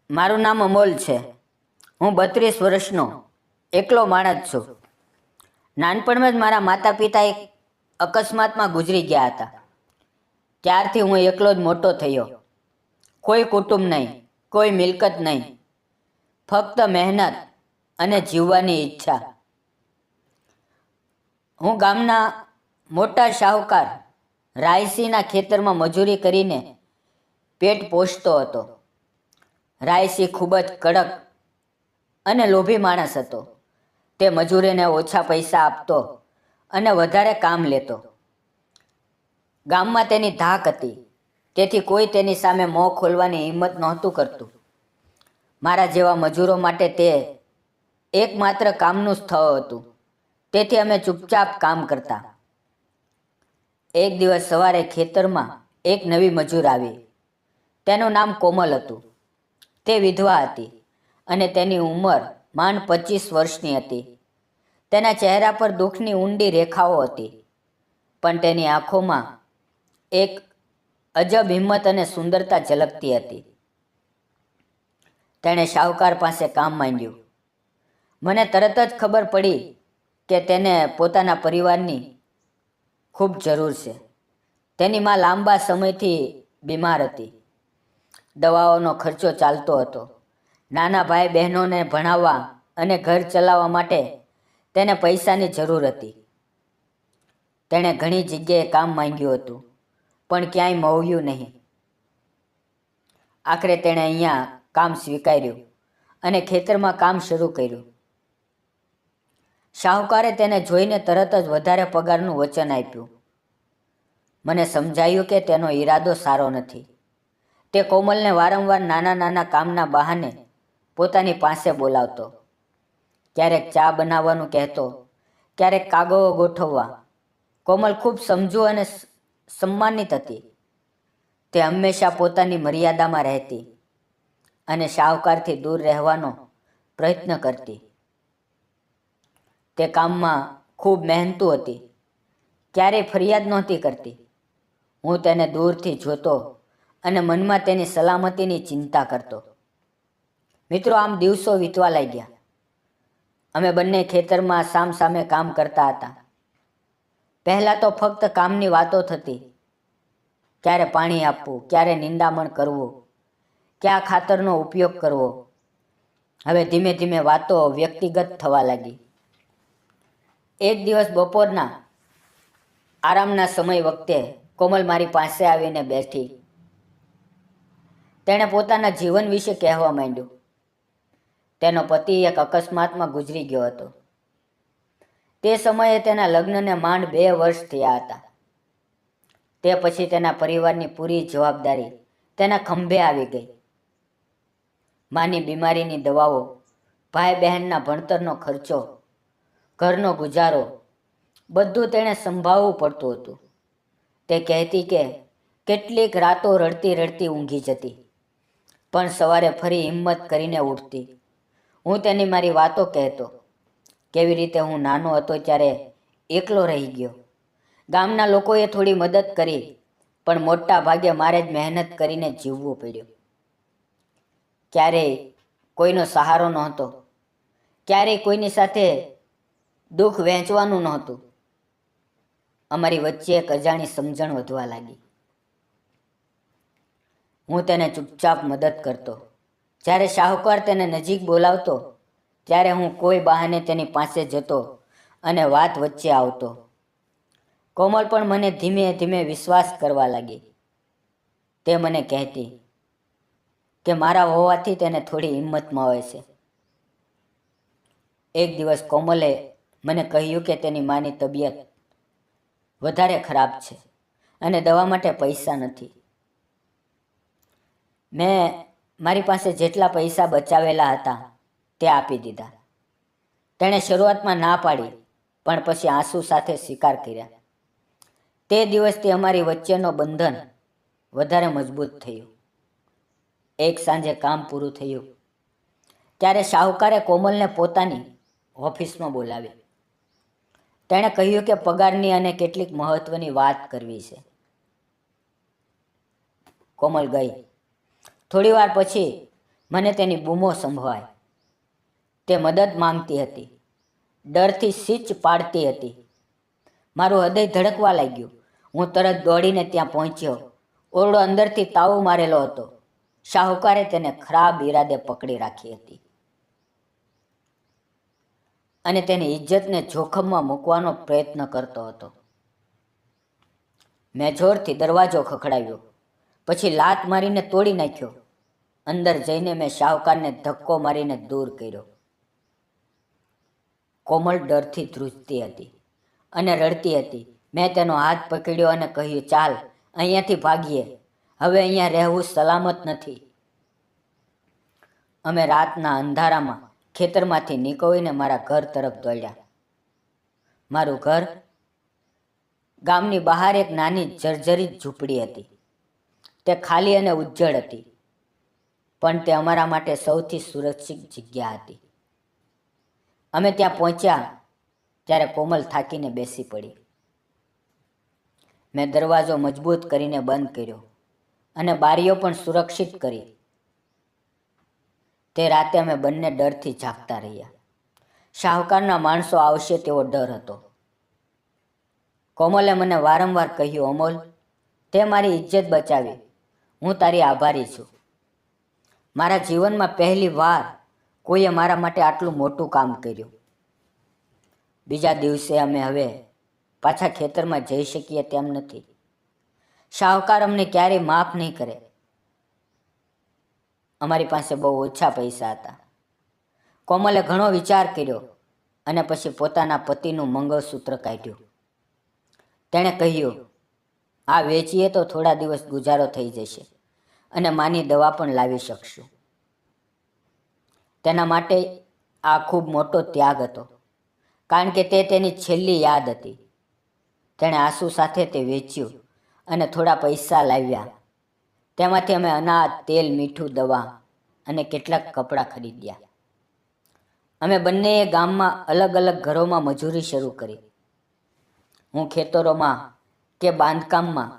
મારું નામ અમોલ છે. હું 32 વર્ષનો એકલો માણસ છું. નાનપણમાં જ મારા માતા પિતા એક અકસ્માતમાં ગુજરી ગયા હતા. ત્યારથી હું એકલો જ મોટો થયો. કોઈ કુટુંબ નહીં, કોઈ મિલકત નહીં, ફક્ત મહેનત અને જીવવાની ઈચ્છા. હું ગામના મોટા શાહુકાર રાયસીના ખેતરમાં મજૂરી કરીને પેટ પોષતો હતો. રાયસી ખૂબ જ કડક અને લોભી માણસ હતો. તે મજૂરીને ઓછા પૈસા આપતો અને વધારે કામ લેતો. ગામમાં તેની ધાક હતી, તેથી કોઈ તેની સામે મોં ખોલવાની હિંમત નહોતું કરતું. મારા જેવા મજૂરો માટે તે એકમાત્ર કામનું સ્થળ હતું, તેથી અમે ચૂપચાપ કામ કરતા. એક દિવસ સવારે ખેતરમાં એક નવી મજૂર આવી. તેનું નામ કોમલ હતું. તે વિધવા હતી અને તેની ઉંમર માંડ 25 વર્ષની હતી. તેના ચહેરા પર દુઃખની ઊંડી રેખાઓ હતી, પણ તેની આંખોમાં એક અજબ હિંમત અને સુંદરતા ઝલકતી હતી. તેણે શાહુકાર પાસે કામ માંગ્યું. મને તરત જ ખબર પડી કે તેને પોતાના પરિવારની ખૂબ જરૂર છે. તેની માં લાંબા સમયથી બીમાર હતી. દવાઓનો ખર્ચો ચાલતો હતો. નાના ભાઈ બહેનોને ભણાવવા અને ઘર ચલાવવા માટે તેને પૈસાની જરૂર હતી. તેણે ઘણી જગ્યાએ કામ માંગ્યું હતું, પણ ક્યાંય મળ્યું નહીં. આખરે તેણે અહીંયા કામ સ્વીકાર્યું અને ખેતરમાં કામ શરૂ કર્યું. શાહુકારે તેને જોઈને તરત જ વધારે પગારનું વચન આપ્યું. મને સમજાયું કે તેનો ઈરાદો સારો નથી. તે કોમલને વારંવાર નાના નાના કામના બહાને પોતાની પાસે બોલાવતો. ક્યારેક ચા બનાવવાનું કહેતો, ક્યારેક કાગળો ગોઠવવા. કોમલ ખૂબ સમજુ અને સન્માનિત હતી. તે હંમેશા પોતાની મર્યાદામાં રહેતી અને શાહુકારથી દૂર રહેવાનો પ્રયત્ન કરતી. તે કામમાં ખૂબ મહેનતુ હતી. ક્યારેય ફરિયાદ નહોતી કરતી. હું તેને દૂરથી જોતો અને મનમાં તેની સલામતીની ચિંતા કરતો. મિત્રો, આમ દિવસો વીતવા લાગ્યા. અમે બંને ખેતરમાં સામસામે કામ કરતા હતા. પહેલાં તો ફક્ત કામની વાતો થતી. ક્યારે પાણી આપવું, ક્યારે નિંદામણ કરવું, કયા ખાતરનો ઉપયોગ કરવો. હવે ધીમે ધીમે વાતો વ્યક્તિગત થવા લાગી. એક દિવસ બપોરના આરામના સમય વખતે કોમલ મારી પાસે આવીને બેઠી. તેણે પોતાના જીવન વિશે કહેવા માંડ્યું. તેનો પતિ એક અકસ્માતમાં ગુજરી ગયો હતો. તે સમયે તેના લગ્નને માંડ 2 વર્ષ થયા હતા. તે પછી તેના પરિવારની પૂરી જવાબદારી તેના ખંભે આવી ગઈ. માની બીમારીની દવાઓ, ભાઈ બહેનના ભણતરનો ખર્ચો, ઘરનો ગુજારો, બધું તેણે સંભાળવું પડતું હતું. તે કહેતી કે કેટલીક રાતો રડતી રડતી ઊંઘી જતી, પણ સવારે ફરી હિંમત કરીને ઉઠતી. હું તેની મારી વાતો કહેતો. કેવી રીતે હું નાનો હતો ત્યારે એકલો રહી ગયો. ગામના લોકોએ થોડી મદદ કરી, પણ મોટા ભાગે મારે જ મહેનત કરીને જીવવું પડ્યું. ક્યારેય કોઈનો સહારો નહોતો. ક્યારેય કોઈની સાથે દુઃખ વહેંચવાનું નહોતું. અમારી વચ્ચે એક અજાણી સમજણ વધવા લાગી. હું તેને ચૂપચાપ મદદ કરતો. જ્યારે શાહુકાર તેને નજીક બોલાવતો, ત્યારે હું કોઈ બહાને તેની પાસે જતો અને વાત વચ્ચે આવતો. કોમલ પણ મને ધીમે ધીમે વિશ્વાસ કરવા લાગી. તે મને કહેતી કે મારા હોવાથી તેને થોડી હિંમત મળે છે. એક દિવસ કોમલે મને કહ્યું કે તેની માની તબિયત વધારે ખરાબ છે અને દવા માટે પૈસા નથી. મેં મારી પાસે જેટલા પૈસા બચાવેલા હતા તે આપી દીધા. તેણે શરૂઆતમાં ના પાડી, પણ પછી આંસુ સાથે સ્વીકાર કર્યા. તે દિવસથી અમારી વચ્ચેનો બંધન વધારે મજબૂત થયું. એક સાંજે કામ પૂરું થયું ત્યારે શાહુકારે કોમલને પોતાની ઓફિસમાં બોલાવી. તેણે કહ્યું કે પગારની અને કેટલીક મહત્વની વાત કરવી છે. કોમલ ગઈ. થોડી વાર પછી મને તેની બૂમો સંભળાય. તે મદદ માંગતી હતી, ડરથી સીચ પાડતી હતી. મારું હૃદય ધડકવા લાગ્યું. હું તરત દોડીને ત્યાં પહોંચ્યો. ઓરડો અંદરથી તાળું મારેલો હતો. શાહુકારે તેને ખરાબ ઈરાદે પકડી રાખી હતી અને તેની ઇજ્જતને જોખમમાં મૂકવાનો પ્રયત્ન કરતો હતો. મેં જોરથી દરવાજો ખખડાવ્યો, પછી લાત મારીને તોડી નાખ્યો. અંદર જઈને મેં શાહુકારને ધક્કો મારીને દૂર કર્યો. કોમલ ડરથી ધ્રુજતી હતી અને રડતી હતી. મેં તેનો હાથ પકડ્યો અને કહ્યું, ચાલ અહીંયાથી ભાગીએ, હવે અહીંયા રહેવું સલામત નથી. અમે રાતના અંધારામાં ખેતરમાંથી નીકળીને મારા ઘર તરફ દોડ્યા. મારું ઘર ગામની બહાર એક નાની જર્જરિત ઝૂંપડી હતી. તે ખાલી અને ઉજ્જડ હતી, પણ તે અમારા માટે સૌથી સુરક્ષિત જગ્યા હતી. અમે ત્યાં પહોંચ્યા ત્યારે કોમલ થાકીને બેસી પડી. મેં દરવાજો મજબૂત કરીને બંધ કર્યો અને બારીઓ પણ સુરક્ષિત કરી. તે રાતે અમે બંને ડરથી જાગતા રહ્યા. શાહુકારના માણસો આવશે તેવો ડર હતો. કોમલે મને વારંવાર કહ્યું, અમોલ, તે મારી ઇજ્જત બચાવી. હું તારી આભારી છું. મારા જીવનમાં પહેલી વાર કોઈએ મારા માટે આટલું મોટું કામ કર્યું. બીજા દિવસે અમે હવે પાછા ખેતરમાં જઈ શકીએ તેમ નથી. શાહુકાર અમને ક્યારેય માફ નહીં કરે. અમારી પાસે બહુ ઓછા પૈસા હતા. કોમલે ઘણો વિચાર કર્યો અને પછી પોતાના પતિનું મંગળસૂત્ર કાઢ્યું. તેણે કહ્યું, આ વેચીએ તો થોડા દિવસ ગુજારો થઈ જશે અને માની દવા પણ લાવી શકશું. તેના માટે આ ખૂબ મોટો ત્યાગ હતો, કારણ કે તે તેની છેલ્લી યાદ હતી. તેણે આંસુ સાથે તે વેચ્યું અને થોડા પૈસા લાવ્યા. તેમાંથી અમે અનાજ, તેલ, મીઠું, દવા અને કેટલાક કપડાં ખરીદ્યા. અમે બંનેએ ગામમાં અલગ અલગ ઘરોમાં મજૂરી શરૂ કરી. હું ખેતરોમાં કે બાંધકામમાં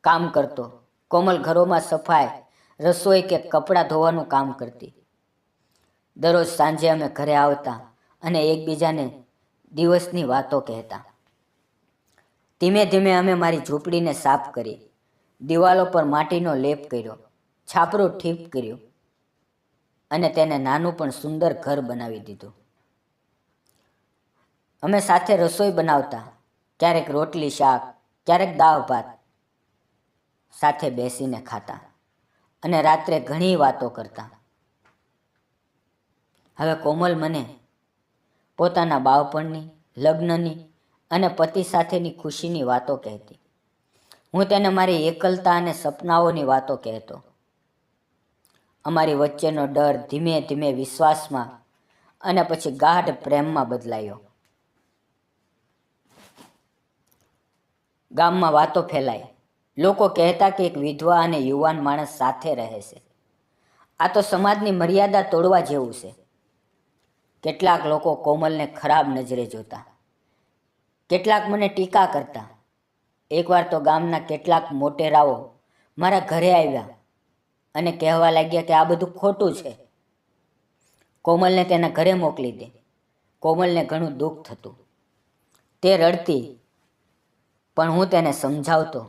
કામ કરતો. કોમલ ઘરોમાં સફાઈ, રસોઈ કે કપડાં ધોવાનું કામ કરતી. દરરોજ સાંજે અમે ઘરે આવતા અને એકબીજાને દિવસની વાતો કહેતા. ધીમે ધીમે અમે મારી ઝૂંપડીને સાફ કરી, દિવાલો પર માટીનો લેપ કર્યો, છાપરું ઠીક કર્યું અને તેને નાનું પણ સુંદર ઘર બનાવી દીધું. અમે સાથે રસોઈ બનાવતા, ક્યારેક રોટલી શાક, ક્યારેક દાળ ભાત. સાથે બેસીને ખાતા અને રાત્રે ઘણી વાતો કરતા. હવે કોમલ મને પોતાના બાળપણની, લગ્નની અને પતિ સાથેની ખુશીની વાતો કહેતી. હું તેને મારી એકલતા અને સપનાઓની વાતો કહેતો. અમારી વચ્ચેનો ડર ધીમે ધીમે વિશ્વાસમાં અને પછી ગાઢ પ્રેમમાં બદલાયો. ગામમાં વાતો ફેલાઈ. લોકો કહેતા કે એક વિધવા અને યુવાન માણસ સાથે રહે છે. આ તો સમાજની મર્યાદા તોડવા જેવું છે. કેટલાક લોકો કોમલને ખરાબ નજરે જોતા, કેટલાક મને ટીકા કરતા. એકવાર તો ગામના કેટલાક મોટેરાઓ મારા ઘરે આવ્યા અને કહેવા લાગ્યા કે આ બધું ખોટું છે. કોમલને તેના ઘરે મોકલી દે. કોમલને ઘણું દુઃખ થતું. તે રડતી, પણ હું તેને સમજાવતો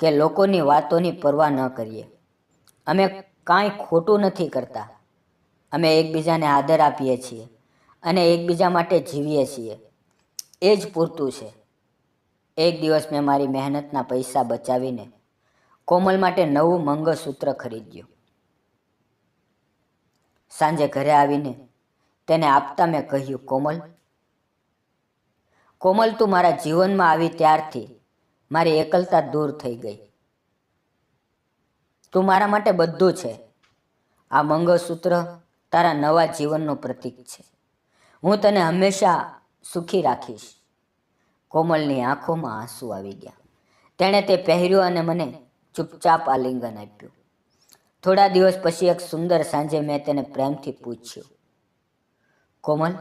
કે લોકોની વાતોની પરવા ન કરીએ. અમે કાંઈ ખોટું નથી કરતા. અમે એકબીજાને આદર આપીએ છીએ અને એકબીજા માટે જીવીએ છીએ. એ જ પૂરતું છે. એક દિવસ મેં મારી મહેનતના પૈસા બચાવીને કોમલ માટે નવું મંગળસૂત્ર ખરીદ્યું. સાંજે ઘરે આવીને તેને આપતા મેં કહ્યું, કોમલ, તું મારા જીવનમાં આવી ત્યારથી મારી એકલતા દૂર થઈ ગઈ. તું મારા માટે બધું છે. આ મંગળસૂત્ર તારા નવા જીવનનું પ્રતીક છે. હું તને હંમેશા સુખી રાખીશ. કોમલની આંખોમાં આંસુ આવી ગયા. તેણે તે પહેર્યું અને મને ચૂપચાપ આલિંગન આપ્યું. થોડા દિવસ પછી એક સુંદર સાંજે મેં તેને પ્રેમથી પૂછ્યું, કોમલ,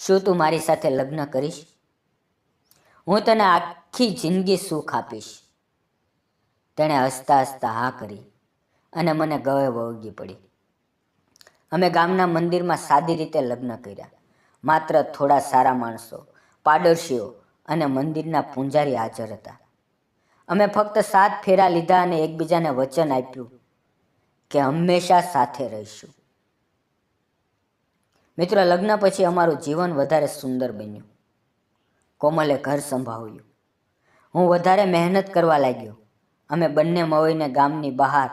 શું તું મારી સાથે લગ્ન કરીશ? હું તને આખી જિંદગી સુખ આપીશ. તેણે હસતા હસતા હા કરી અને મને ગળે વળગી પડી. અમે ગામના મંદિરમાં સાદી રીતે લગ્ન કર્યા. માત્ર થોડા સારા માણસો, પાડોશીઓ અને મંદિરના પૂંજારી હાજર હતા. અમે ફક્ત 7 ફેરા લીધા અને એકબીજાને વચન આપ્યું કે હંમેશા સાથે રહીશું. મિત્રો, લગ્ન પછી અમારું જીવન વધારે સુંદર બન્યું. કોમલે ઘર સંભાળ્યું. હું વધારે મહેનત કરવા લાગ્યો. અમે બંને મળીને ગામની બહાર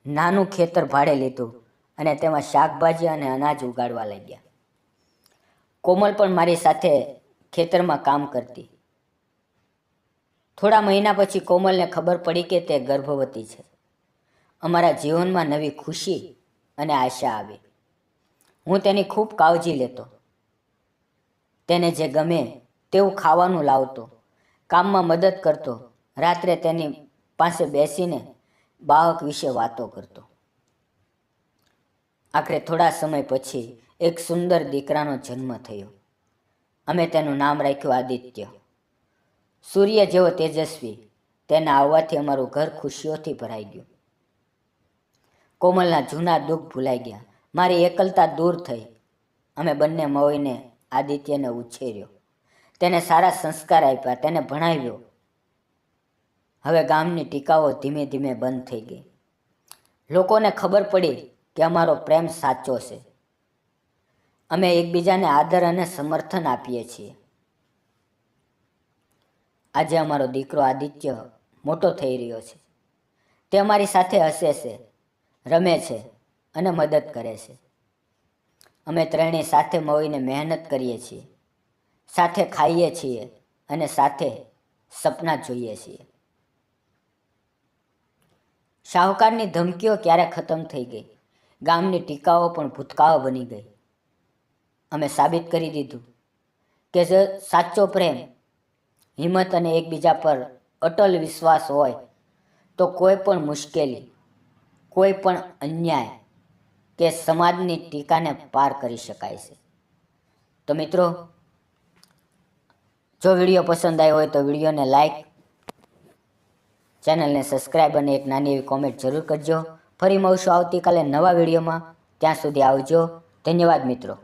નાનું ખેતર ભાડે લીધું અને તેમાં શાકભાજી અને અનાજ ઉગાડવા લાગ્યા. કોમલ પણ મારી સાથે ખેતરમાં કામ કરતી. થોડા મહિના પછી કોમલને ખબર પડી કે તે ગર્ભવતી છે. અમારા જીવનમાં નવી ખુશી અને આશા આવી. હું તેની ખૂબ કાળજી લેતો. તેને જે ગમે તેવું ખાવાનું લાવતો, કામમાં મદદ કરતો, રાત્રે તેની પાસે બેસીને બાળક વિશે વાતો કરતો. આખરે થોડા સમય પછી એક સુંદર દીકરાનો જન્મ થયો. અમે તેનું નામ રાખ્યું આદિત્ય. સૂર્ય જેવો તેજસ્વી. તેના આવવાથી અમારું ઘર ખુશીઓથી ભરાઈ ગયું. કોમલના જૂના દુઃખ ભૂલાઈ ગયા. મારી એકલતા દૂર થઈ. અમે બંને મળીને આદિત્યને ઉછેર્યો. તેને સારા સંસ્કાર આપ્યા, તેને ભણાવ્યો. હવે ગામની ટીકાઓ ધીમે ધીમે બંધ થઈ ગઈ. લોકોને ખબર પડી કે અમારો પ્રેમ સાચો છે. અમે એકબીજાને આદર અને સમર્થન આપીએ છીએ. આજે અમારો દીકરો આદિત્ય મોટો થઈ રહ્યો છે. તે અમારી સાથે હસે છે, રમે છે અને મદદ કરે છે. અમે ત્રણેય સાથે મળીને મહેનત કરીએ છીએ, સાથે ખાઈએ છીએ અને સાથે સપના જોઈએ છીએ. શાહુકારની ધમકીઓ ક્યારે ખતમ થઈ ગઈ. ગામની ટીકાઓ પણ ભૂતકાળ બની ગઈ. અમે સાબિત કરી દીધું કે જો સાચો પ્રેમ, હિંમત અને એકબીજા પર અટલ વિશ્વાસ હોય તો કોઈ પણ મુશ્કેલી, કોઈ પણ અન્યાય કે સમાજની ટીકાને પાર કરી શકાય છે. તો મિત્રો, જો વિડીયો પસંદ આવ્યો હોય તો વિડીયોને લાઈક, ચેનલને સબસ્ક્રાઈબ અને એક નાની એવી કોમેન્ટ જરૂર કરજો. ફરી મળશું આવતીકાલે નવા વિડીયોમાં. ત્યાં સુધી આવજો. ધન્યવાદ મિત્રો.